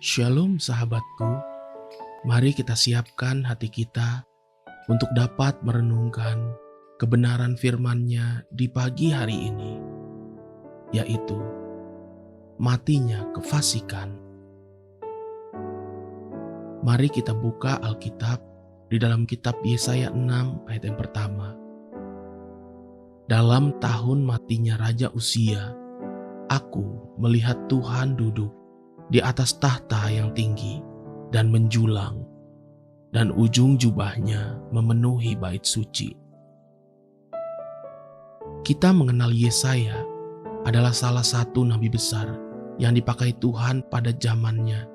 Shalom sahabatku, mari kita siapkan hati kita untuk dapat merenungkan kebenaran firman-Nya di pagi hari ini, yaitu matinya kefasikan. Mari kita buka Alkitab di dalam kitab Yesaya 6 ayat yang pertama. Dalam tahun matinya Raja Uzia, aku melihat Tuhan duduk di atas tahta yang tinggi dan menjulang, dan ujung jubahnya memenuhi bait suci. Kita mengenal Yesaya adalah salah satu nabi besar yang dipakai Tuhan pada zamannya.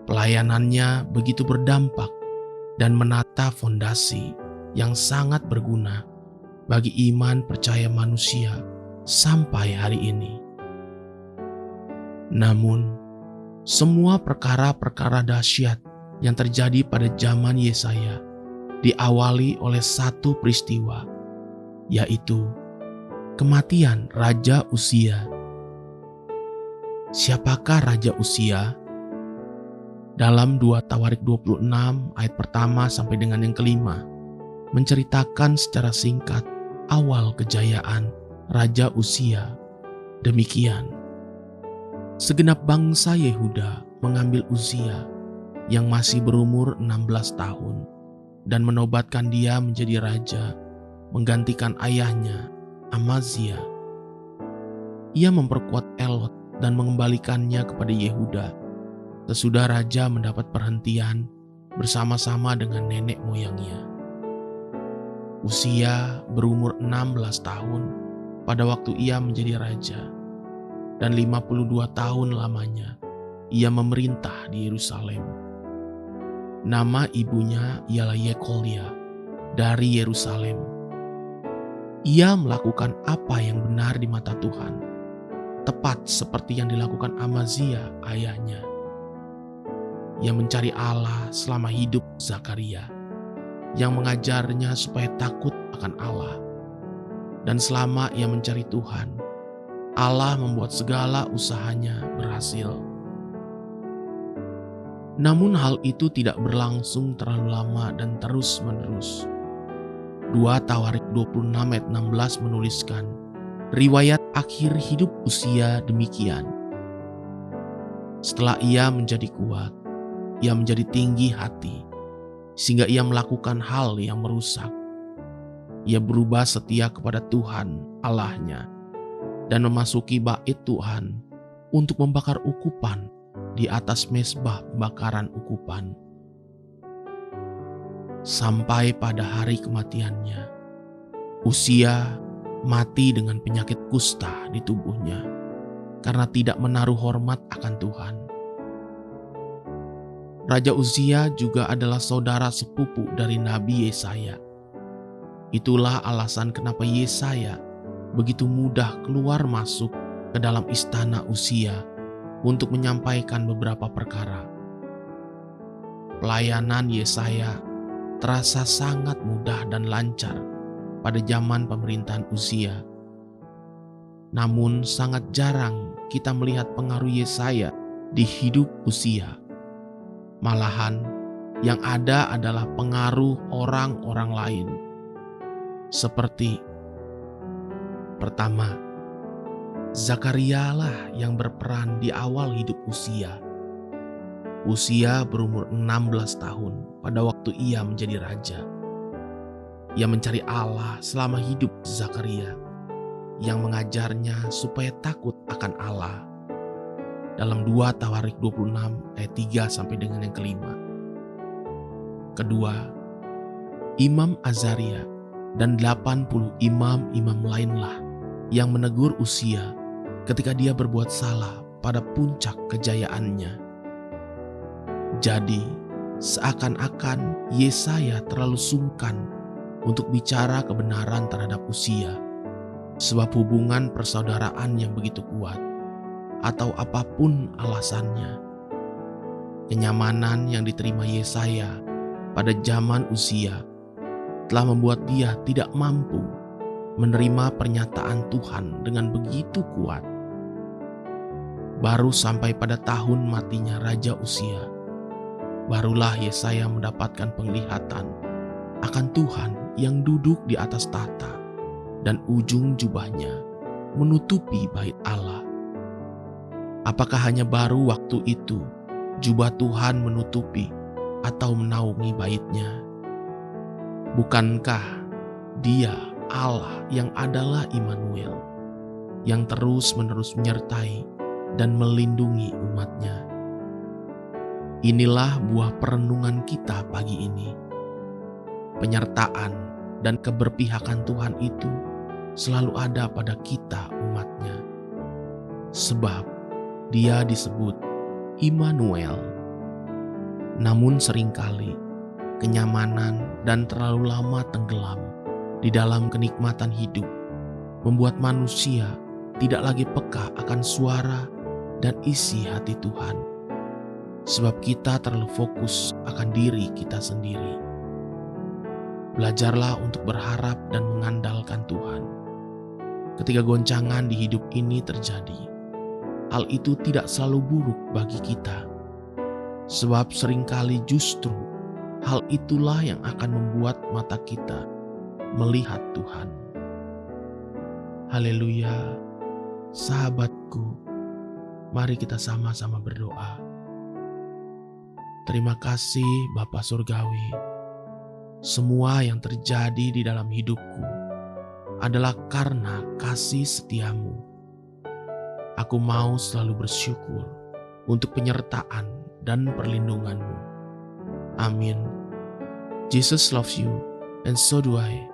Pelayanannya begitu berdampak dan menata fondasi yang sangat berguna bagi iman percaya manusia sampai hari ini. Namun, semua perkara-perkara dahsyat yang terjadi pada zaman Yesaya diawali oleh satu peristiwa, yaitu kematian Raja Uzia. Siapakah Raja Uzia? Dalam 2 Tawarik 26 ayat pertama sampai dengan yang kelima, menceritakan secara singkat awal kejayaan Raja Uzia. Demikian. Segenap bangsa Yehuda mengambil Uzia yang masih berumur 16 tahun dan menobatkan dia menjadi raja, menggantikan ayahnya Amazia. Ia memperkuat Elot dan mengembalikannya kepada Yehuda sesudah raja mendapat perhentian bersama-sama dengan nenek moyangnya. Uzia berumur 16 tahun pada waktu ia menjadi raja, dan 52 tahun lamanya ia memerintah di Yerusalem. Nama ibunya ialah Yekolia dari Yerusalem. Ia melakukan apa yang benar di mata Tuhan, tepat seperti yang dilakukan Amazia ayahnya. Ia mencari Allah selama hidup Zakaria, yang mengajarnya supaya takut akan Allah. Dan selama ia mencari Tuhan, Allah membuat segala usahanya berhasil. Namun hal itu tidak berlangsung terlalu lama dan terus-menerus. 2 Tawarik 26 ayat 16 menuliskan, riwayat akhir hidup Uzia demikian. Setelah ia menjadi kuat, ia menjadi tinggi hati, sehingga ia melakukan hal yang merusak. Ia berubah setia kepada Tuhan Allahnya, dan memasuki bait Tuhan untuk membakar ukupan di atas mezbah pembakaran ukupan. Sampai pada hari kematiannya, Uzia mati dengan penyakit kusta di tubuhnya karena tidak menaruh hormat akan Tuhan. Raja Uzia juga adalah saudara sepupu dari Nabi Yesaya. Itulah alasan kenapa Yesaya begitu mudah keluar masuk ke dalam istana Uzia untuk menyampaikan beberapa perkara. Pelayanan Yesaya terasa sangat mudah dan lancar pada zaman pemerintahan Uzia. Namun sangat jarang kita melihat pengaruh Yesaya di hidup Uzia. Malahan yang ada adalah pengaruh orang-orang lain. Seperti pertama, Zakaria lah yang berperan di awal hidup Uzia. Uzia berumur 16 tahun pada waktu ia menjadi raja. Ia mencari Allah selama hidup Zakaria, yang mengajarnya supaya takut akan Allah. Dalam 2 Tawarik 26 ayat 3 sampai dengan yang kelima. Kedua, Imam Azaria dan 80 imam-imam lainlah yang menegur Uzia ketika dia berbuat salah pada puncak kejayaannya. Jadi, seakan-akan Yesaya terlalu sungkan untuk bicara kebenaran terhadap Uzia, sebab hubungan persaudaraan yang begitu kuat, atau apapun alasannya. Kenyamanan yang diterima Yesaya pada zaman Uzia telah membuat dia tidak mampu menerima pernyataan Tuhan dengan begitu kuat. Baru sampai pada tahun matinya Raja Uzia, barulah Yesaya mendapatkan penglihatan akan Tuhan yang duduk di atas tahta dan ujung jubahnya menutupi bait Allah. Apakah hanya baru waktu itu jubah Tuhan menutupi atau menaungi baitnya? Bukankah Dia Allah yang adalah Immanuel, yang terus-menerus menyertai dan melindungi umatnya? Inilah buah perenungan kita pagi ini. Penyertaan dan keberpihakan Tuhan itu selalu ada pada kita umatnya. Sebab Dia disebut Immanuel. Namun seringkali kenyamanan dan terlalu lama tenggelam di dalam kenikmatan hidup membuat manusia tidak lagi peka akan suara dan isi hati Tuhan. Sebab kita terlalu fokus akan diri kita sendiri. Belajarlah untuk berharap dan mengandalkan Tuhan. Ketika goncangan di hidup ini terjadi, hal itu tidak selalu buruk bagi kita. Sebab seringkali justru hal itulah yang akan membuat mata kita melihat Tuhan. Haleluya, sahabatku, mari kita sama-sama berdoa. Terima kasih Bapa Surgawi. Semua yang terjadi di dalam hidupku adalah karena kasih setiamu. Aku mau selalu bersyukur untuk penyertaan dan perlindunganmu. Amin. Jesus loves you, and so do I.